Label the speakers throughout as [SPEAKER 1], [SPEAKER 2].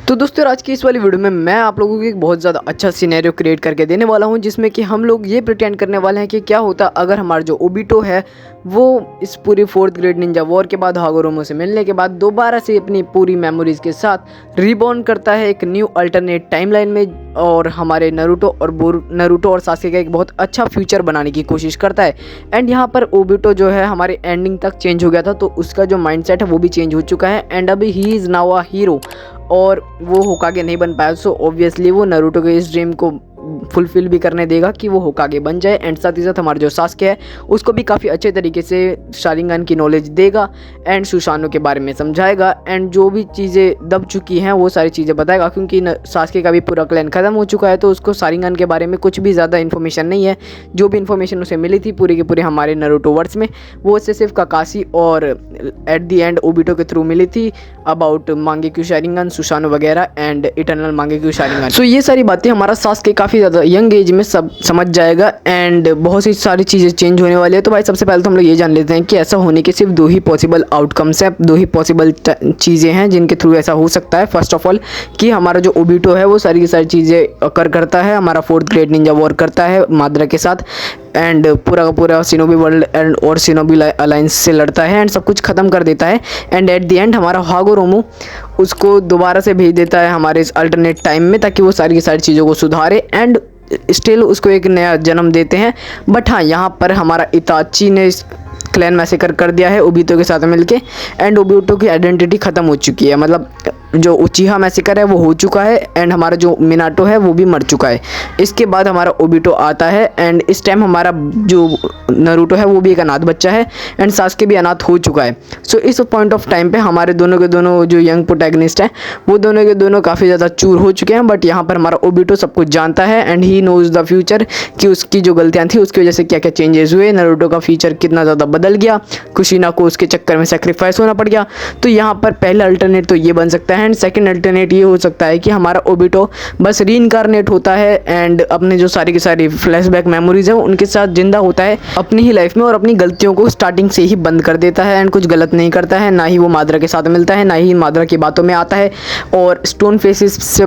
[SPEAKER 1] तो दोस्तों आज की इस वाली वीडियो में मैं आप लोगों को एक बहुत ज़्यादा अच्छा सिनेरियो क्रिएट करके देने वाला हूं, जिसमें कि हम लोग ये प्रिटेंड करने वाले हैं कि क्या होता अगर हमारा जो ओबिटो है वो इस पूरी 4th ग्रेड निंजा वॉर के बाद हागोरोमो से मिलने के बाद दोबारा से अपनी पूरी मेमोरीज के साथ रिबॉर्न करता है एक न्यू अल्टरनेट टाइमलाइन में, और हमारे नरूटो और सास्के का एक बहुत अच्छा फ्यूचर बनाने की कोशिश करता है। एंड यहाँ पर ओबिटो जो है हमारे एंडिंग तक चेंज हो गया था, तो उसका जो माइंडसेट है वो भी चेंज हो चुका है एंड अभी he is now a hero, और वो होकागे नहीं बन पाया। सो ऑब्वियसली वो नारुतो के इस ड्रीम को फुलफिल भी करने देगा कि वो होकागे बन जाए। एंड साथ ही साथ हमारा जो सास्के है उसको भी काफ़ी अच्छे तरीके से शारिंगन की नॉलेज देगा एंड सुशानो के बारे में समझाएगा, एंड जो भी चीज़ें दब चुकी हैं वो सारी चीज़ें बताएगा, क्योंकि सास्के का भी पूरा क्लैन ख़त्म हो चुका है, तो उसको शारिंगन के बारे में कुछ भी ज़्यादा इन्फॉर्मेशन नहीं है। जो भी इन्फॉर्मेशन उसे मिली थी पूरे के पूरे हमारे नारुतो वर्ड्स में, वो उससे सिर्फ काकाशी और एट दी एंड ओबिटो के थ्रू मिली थी अबाउट मांगेक्यू शारिंगन, सुशानो वगैरह एंड इटर्नल मांगेक्यू शारिंगन। सो ये सारी बातें हमारा सास्के काफ़ी ज़्यादा यंग एज में सब समझ जाएगा एंड बहुत सी सारी चीज़ें चेंज होने वाली है। तो भाई सबसे पहले तो हम लोग ये जान लेते हैं कि ऐसा होने के सिर्फ दो ही पॉसिबल आउटकम्स हैं, दो ही पॉसिबल चीज़ें हैं जिनके थ्रू ऐसा हो सकता है। फर्स्ट ऑफ ऑल कि हमारा जो ओबिटो है वो सारी की सारी चीज़ें अकर करता है, हमारा 4th ग्रेड निंजा वॉर करता है माद्रा के साथ एंड पूरा का पूरा शिनोबी वर्ल्ड एंड और शिनोबी अलायंस से लड़ता है एंड सब कुछ ख़त्म कर देता है। एंड एट द एंड हमारा हागोरोमो उसको दोबारा से भेज देता है हमारे इस अल्टरनेट टाइम में, ताकि वो सारी की सारी चीज़ों को सुधारे एंड स्टिल उसको एक नया जन्म देते हैं। बट हाँ, यहाँ पर हमारा इताची ने क्लैन मैसेकर कर दिया है ओबिटो के साथ मिलके एंड ओबिटो की आइडेंटिटी ख़त्म हो चुकी है, मतलब जो उचिहा मैसेकर है वो हो चुका है एंड हमारा जो मिनाटो है वो भी मर चुका है। इसके बाद हमारा ओबिटो आता है एंड इस टाइम हमारा जो नारुतो है वो भी एक अनाथ बच्चा है एंड सास्के भी अनाथ हो चुका है। सो इस पॉइंट ऑफ टाइम पे हमारे दोनों के दोनों जो यंग प्रोटैगनिस्ट हैं वो दोनों के दोनों काफ़ी ज़्यादा चूर हो चुके हैं। बट यहाँ पर हमारा ओबिटो सब कुछ जानता है and he knows the future कि उसकी जो गलतियाँ थी उसकी वजह से क्या क्या चेंजेस हुए, नारुतो का फ्यूचर कितना ज़्यादा बदल गया, कुशिना को उसके चक्कर में सेक्रीफाइस होना पड़ गया। तो यहाँ पर पहला अल्टरनेट तो ये बन सकता है एंड सेकंड अल्टरनेट ये हो सकता है कि हमारा ओबिटो बस रीइंकारनेट होता है एंड अपने जो सारी की सारी फ्लैशबैक मेमोरीज है उनके साथ जिंदा होता है अपनी ही लाइफ में, और अपनी गलतियों को स्टार्टिंग से ही बंद कर देता है एंड कुछ गलत नहीं करता है, ना ही वो माद्रा के साथ मिलता है, ना ही माद्रा की बातों में आता है, और स्टोन फेसिस से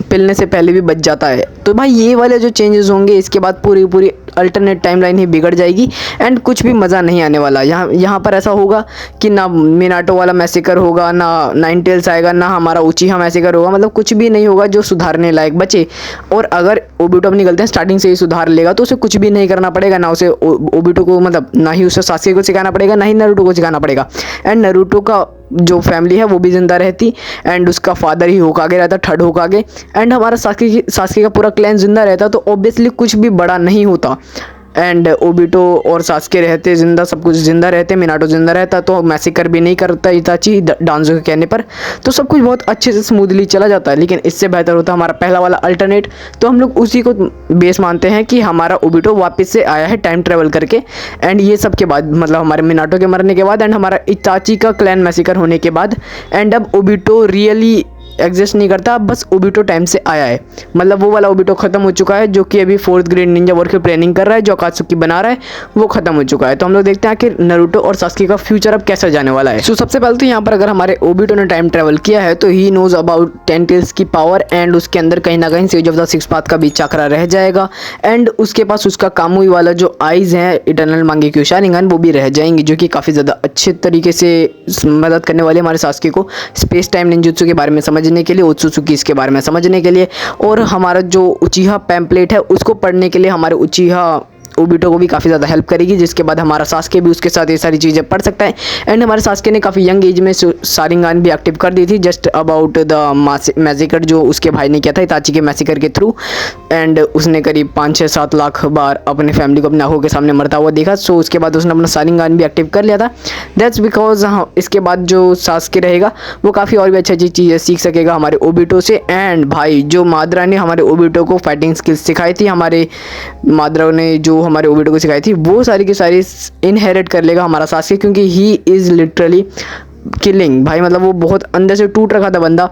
[SPEAKER 1] पिलने से पहले भी बच जाता है। तो भाई ये वाले जो चेंजेस होंगे इसके बाद पूरी पूरी अल्टरनेट टाइमलाइन ही बिगड़ जाएगी एंड कुछ भी मज़ा नहीं आने वाला। यहाँ पर ऐसा होगा कि ना मिनाटो वाला मैसेकर होगा, ना नाइन टेल्स आएगा, ना हमारा उचिहा मैसेकर होगा, मतलब कुछ भी नहीं होगा जो सुधारने लायक बचे। और अगर ओबिटो अपनी गलतियाँ स्टार्टिंग से ही सुधार लेगा तो उसे कुछ भी नहीं करना पड़ेगा, ना उसे ओबिटो को मतलब ना ही उसे सास्के को सिखाना पड़ेगा, ना ही नारुतो को सिखाना पड़ेगा। एंड नारुतो का जो फैमिली है वो भी ज़िंदा रहती एंड उसका फादर ही होकागे रहता, थर्ड होकागे, एंड हमारा सास्के का पूरा क्लैन जिंदा रहता, तो ऑब्वियसली कुछ भी बड़ा नहीं होता। एंड ओबिटो और सास्के रहते जिंदा, सब कुछ जिंदा रहते, मिनाटो जिंदा रहता, तो मैसेकर भी नहीं करता इताची डांजो के कहने पर, तो सब कुछ बहुत अच्छे से स्मूथली चला जाता है। लेकिन इससे बेहतर होता हमारा पहला वाला अल्टरनेट, तो हम लोग उसी को बेस मानते हैं कि हमारा ओबिटो वापस से आया है टाइम ट्रेवल करके एंड ये सब के बाद, मतलब हमारे मिनाटो के मरने के बाद एंड हमारा इताची का क्लैन मैसेकर होने के बाद, एंड अब ओबिटो रियली एग्जिस्ट नहीं करता, बस ओबिटो टाइम से आया है, मतलब वो वाला ओबिटो खत्म हो चुका है जो कि अभी 4th ग्रेड निंजा वॉर की ट्रेनिंग कर रहा है, जो अकात्सुकी बना रहा है वो खत्म हो चुका है। तो हम लोग देखते हैं कि नारुतो और सास्के का फ्यूचर अब कैसा जाने वाला है। सो सबसे पहले तो यहाँ पर अगर हमारे ओबिटो ने टाइम ट्रेवल किया है तो ही नोज अबाउट 10 टेल्स की पावर एंड उसके अंदर कहीं ना कहीं सेज ऑफ द 6 पाथ का भी चक्रा रह जाएगा एंड उसके पास उसका कामुई वाला जो आइज है इटर्नल मांगेक्यू शारिंगन वो भी रह जाएंगी, जो कि काफ़ी ज़्यादा अच्छे तरीके से मदद करने वाले हमारे सास्के को स्पेस टाइम निंजुत्सु के बारे में समझने के लिए, ओत्सुत्सु इसके बारे में समझने के लिए, और हमारा जो उचिहा पैम्पलेट है उसको पढ़ने के लिए हमारे उचिहा ओबिटो को भी काफ़ी ज़्यादा हेल्प करेगी, जिसके बाद हमारा सास्के भी उसके साथ ये सारी चीज़ें पढ़ सकता है। एंड हमारे सास्के ने काफ़ी यंग एज में शारिंगन भी एक्टिव कर दी थी जस्ट अबाउट द मैसेकर जो उसके भाई ने किया था इताची के मैसेकर के थ्रू, एंड उसने करीब 5-6-7 लाख बार अपने फैमिली को अपने आंखों के सामने मरता हुआ देखा। सो उसके बाद उसने अपना शारिंगन भी एक्टिव कर लिया था। दैट्स बिकॉज इसके बाद जो सास्के रहेगा वो काफ़ी और भी अच्छी अच्छी चीज़ें सीख सकेगा हमारे ओबिटो से। एंड भाई जो माद्रा ने हमारे ओबिटो को फाइटिंग स्किल्स सिखाई थी, हमारे माद्रा ने जो हमारे ओबिटो को सिखाई थी वो सारी की सारी इनहेरिट कर लेगा हमारा सास्के, क्योंकि ही इज़ लिटरली किलिंग भाई, मतलब वो बहुत अंदर से टूट रखा था बंदा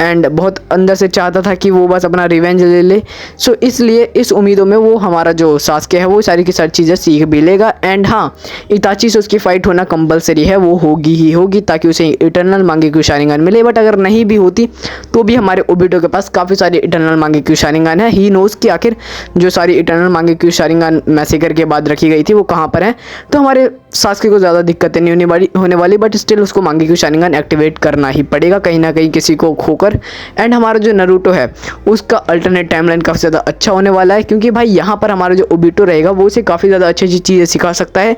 [SPEAKER 1] एंड बहुत अंदर से चाहता था कि वो बस अपना रिवेंज ले ले। सो इसलिए इस उम्मीदों में वो हमारा जो सास्के है वो सारी की सारी चीज़ें सीख भी लेगा। एंड हाँ, इताची से उसकी फ़ाइट होना कंपलसरी है, वो होगी ही होगी ताकि उसे इटर्नल मांगेक्यू शारिंगन मिले। बट अगर नहीं भी होती तो भी हमारे ओबिटो के पास काफ़ी सारे इटर्नल मांगेक्यू शारिंगन है। ही नोज़ कि आखिर जो सारी इटर्नल मांगेक्यू शारिंगन मैसेकर के बाद रखी गई थी वो कहाँ पर है। तो हमारे सास्के को ज़्यादा दिक्कतें नहीं होने वाली बट स्टिल उसको मांगेक्यू शारिंगन एक्टिवेट करना ही पड़ेगा कहीं ना कहीं किसी को खोकर। एंड हमारा जो नारुतो है उसका अल्टरनेट टाइमलाइन काफ़ी ज़्यादा अच्छा होने वाला है, क्योंकि भाई यहाँ पर हमारा जो ओबिटो रहेगा वो उसे काफ़ी ज़्यादा अच्छी अच्छी चीज़ें सिखा सकता है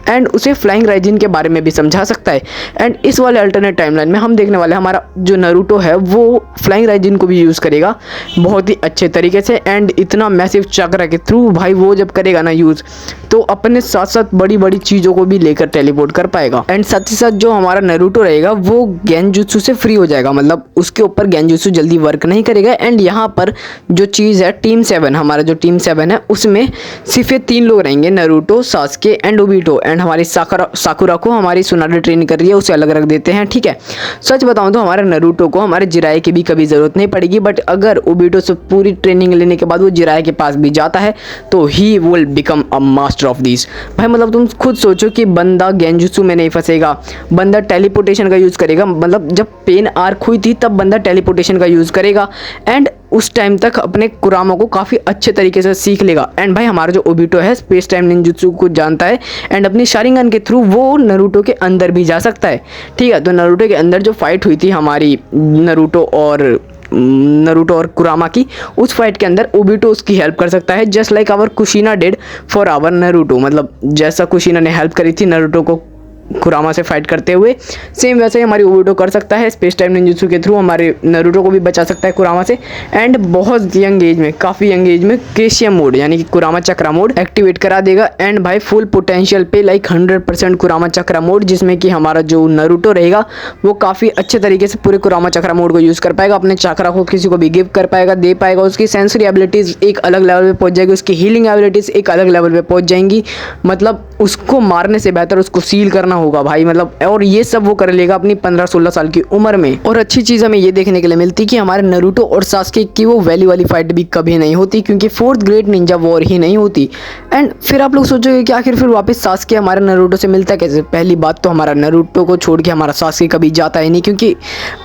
[SPEAKER 1] एंड उसे फ्लाइंग राइजिन के बारे में भी समझा सकता है। एंड इस वाले अल्टरनेट टाइमलाइन में हम देखने वाले हमारा जो नारुतो है वो फ्लाइंग राइजिन को भी यूज़ करेगा बहुत ही अच्छे तरीके से। एंड इतना मैसिव चक्र के थ्रू भाई वो जब करेगा ना यूज़ तो अपने साथ साथ बड़ी बड़ी चीज़ों को भी लेकर टेलीपोर्ट कर पाएगा। एंड साथ ही साथ जो हमारा नारुतो रहेगा वो गेंजुत्सु से फ्री हो जाएगा, मतलब उसके ऊपर गेंजुत्सु जल्दी वर्क नहीं करेगा। एंड यहाँ पर जो चीज़ है टीम 7, हमारा जो टीम 7 है उसमें सिर्फ ये 3 लोग रहेंगे, Naruto, Sasuke and Obito. And हमारी साकुरा को हमारी सुनाडे ट्रेन कर रही है, उसे अलग रख देते हैं, ठीक है। सच बताऊँ तो हमारे नारुतो को हमारे जिराए की भी कभी ज़रूरत नहीं पड़ेगी, बट अगर ओबिटो से पूरी ट्रेनिंग लेने के बाद वो जिराए के पास भी जाता है तो ही will become a master of this. भाई मतलब तुम खुद सोचो कि बंदा गेंजुत्सु में नहीं फंसेगा, बंदा टेलीपोर्टेशन का यूज़ करेगा, मतलब जब पेन आर्क हुई थी तब बंदा टेलीपोर्टेशन का यूज़ करेगा एंड उस टाइम तक अपने कुरामा को काफ़ी अच्छे तरीके से सीख लेगा। एंड भाई हमारा जो ओबिटो है स्पेस टाइम निंजुत्सु को जानता है एंड अपनी शारिंगन के थ्रू वो नारुतो के अंदर भी जा सकता है, ठीक है। तो नारुतो के अंदर जो फाइट हुई थी हमारी नारुतो और कुरामा की, उस फाइट के अंदर ओबिटो उसकी हेल्प कर सकता है, just like our Kushina did for our Naruto. मतलब जैसा कुशिना ने हेल्प करी थी नारुतो को कुरामा से फाइट करते हुए, सेम वैसे ही हमारी ओबिटो कर सकता है। स्पेस टाइम निंजुत्सु के थ्रू हमारे नारुतो को भी बचा सकता है कुरामा से। एंड बहुत यंग एज में, काफ़ी यंग एज में केशियम मोड यानी कि कुरामा चक्रा मोड एक्टिवेट करा देगा। एंड भाई फुल पोटेंशियल पे लाइक 100% कुरामा चक्रा मोड, जिसमें कि हमारा जो नारुतो रहेगा वो काफ़ी अच्छे तरीके से पूरे कुरामा चक्रा मोड को यूज़ कर पाएगा, अपने चक्रा को किसी को भी गिव कर पाएगा, दे पाएगा। उसकी सेंसरी एबिलिटीज़ एक अलग लेवल पर पहुँच जाएगी, उसकी हीलिंग एबिलिटीज़ एक अलग लेवल पर पहुँच जाएंगी। मतलब उसको मारने से बेहतर उसको सील करना होगा भाई, मतलब। और ये सब वो कर लेगा अपनी 15-16 साल की उम्र में। और अच्छी चीज़ हमें ये देखने के लिए मिलती कि हमारे नारुतो और सास्के की वो वैली वाली फाइट भी कभी नहीं होती, क्योंकि 4th ग्रेड निंजा वॉर ही नहीं होती। एंड फिर आप लोग सोचोगे कि आखिर फिर वापस सास्के हमारे नारुतो से मिलता कैसे। पहली बात तो हमारा नारुतो को छोड़ के हमारा सास्के कभी जाता ही नहीं, क्योंकि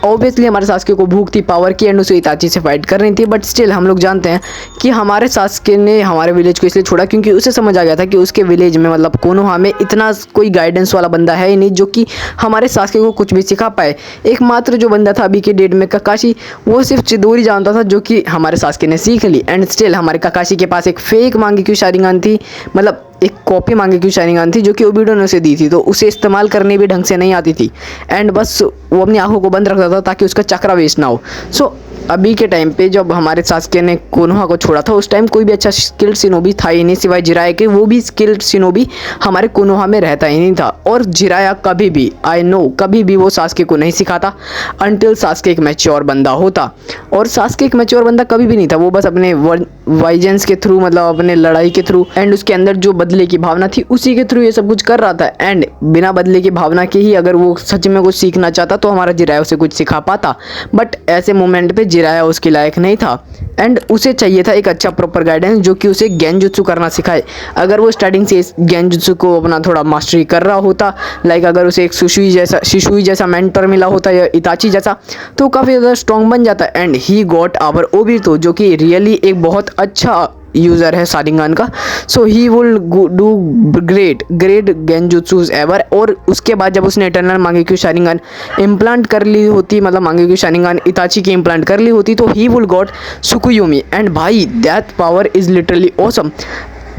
[SPEAKER 1] ऑब्वियसली हमारे सास्के को भूख थी पावर की एंड उसे इताची से फाइट कर रही थी। बट स्टिल हम लोग जानते हैं कि हमारे सास्के ने हमारे विलेज को इसलिए छोड़ा क्योंकि उसे समझ आ गया था कि उसके विलेज में मतलब कोनोहा में इतना कोई गाइडेंस वाला बंदा है ही नहीं जो कि हमारे सास्के को कुछ भी सिखा पाए। एकमात्र जो बंदा था अभी के डेट में ककाशी, वो सिर्फ चिदोरी जानता था जो कि हमारे सास्के ने सीख ली। एंड स्टिल हमारे ककाशी के पास एक फेक मांगेक्यू शारिंगन थी, मतलब एक कॉपी मांगेक्यू शारिंगन थी जो कि ओबिटो ने उसे दी थी, तो उसे इस्तेमाल करने भी ढंग से नहीं आती थी। एंड बस वो अपनी आंखों को बंद रखता था ताकि उसका चक्रा वेस्ट ना हो। सो अभी के टाइम पे जब हमारे सास्के ने कोनोहा को छोड़ा था उस टाइम कोई भी अच्छा स्किल्ड शिनोबी था ही नहीं सिवाय जिराया के। वो भी स्किल्ड शिनोबी हमारे कोनोहा में रहता ही नहीं था। और जिराया कभी भी, आई नो, कभी भी वो सास्के को नहीं सिखाता अनटिल सास्के एक मैच्योर बंदा होता। और सास्के एक मैच्योर बंदा कभी भी नहीं था, वो बस अपने वाइजेंस के थ्रू, मतलब अपने लड़ाई के थ्रू एंड उसके अंदर जो बदले की भावना थी उसी के थ्रू ये सब कुछ कर रहा था। एंड बिना बदले की भावना के ही अगर वो सच में कुछ सीखना चाहता तो हमारा जिराया उसे कुछ सिखा पाता। बट ऐसे मोमेंट पे जिराया उसके लायक नहीं था एंड उसे चाहिए था एक अच्छा प्रॉपर गाइडेंस जो कि उसे गेंजुत्सु करना सिखाए। अगर वो स्टार्टिंग से गेंजुत्सु को अपना थोड़ा मास्टरी कर रहा होता, लाइक अगर उसे एक शिशुई जैसा मेंटर मिला होता या इताची जैसा, तो काफ़ी ज़्यादा स्ट्रॉन्ग बन जाता। And he got our Obito जो कि रियली एक बहुत अच्छा यूज़र है शारिंगन का। So he will do great genjutsus ever. और उसके बाद जब उसने इटर्नल मांगेक्यू शारिंगन इम्प्लांट कर ली होती, मतलब मांगेक्यू शारिंगन इताची की इम्प्लांट कर ली होती, तो he will got Tsukuyomi. And भाई that power is literally awesome,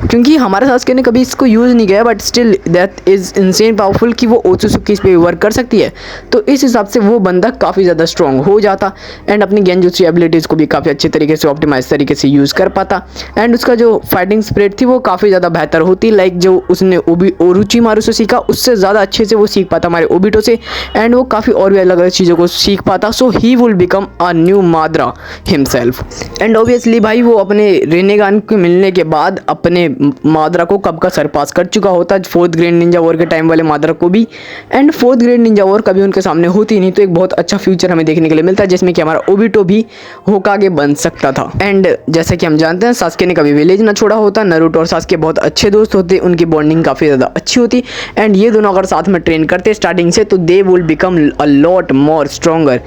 [SPEAKER 1] क्योंकि हमारे सास्के ने कभी इसको यूज़ नहीं किया but still that is insane powerful कि वो ओत्सुसुकी इस पे वर्क कर सकती है। तो इस हिसाब से वो बंदा काफ़ी ज़्यादा स्ट्रॉन्ग हो जाता एंड अपनी गेंजुत्सु एबिलिटीज़ को भी काफ़ी अच्छे तरीके से ऑप्टिमाइज तरीके से यूज़ कर पाता। एंड उसका जो फाइटिंग स्पिरिट थी वो काफ़ी ज़्यादा बेहतर होती, लाइक जो उसने ओरोचिमारू से सीखा उससे ज़्यादा अच्छे से वो सीख पाता हमारे ओबिटो से। एंड वो काफ़ी और भी अलग अलग चीज़ों को सीख पाता। So he will become a new Madara himself. And obviously भाई वो अपने रेनेगान को मिलने के बाद अपने मादरा को कब का सरपास कर चुका होता फोर्थ ग्रेड निंजा वॉर के टाइम वाले मादरा को भी, and fourth grade Ninja war कभी उनके सामने होती नहीं, तो एक बहुत अच्छा फ्यूचर हमें देखने के लिए मिलता है जिसमें कि हमारा ओबिटो भी होकागे बन सकता था। एंड जैसा कि हम जानते हैं सास्के ने कभी विलेज ना छोड़ा होता, नारुतो और सास्के बहुत अच्छे दोस्त होते, उनकी बॉन्डिंग काफ़ी ज़्यादा अच्छी होती, एंड ये दोनों अगर साथ में ट्रेन करते स्टार्टिंग से तो they will become a lot more stronger.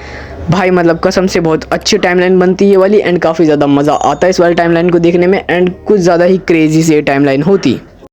[SPEAKER 1] भाई मतलब कसम से बहुत अच्छी टाइमलाइन बनती है ये वाली, एंड काफ़ी ज़्यादा मज़ा आता है इस वाली टाइमलाइन को देखने में, एंड कुछ ज़्यादा ही क्रेजी से टाइमलाइन होती।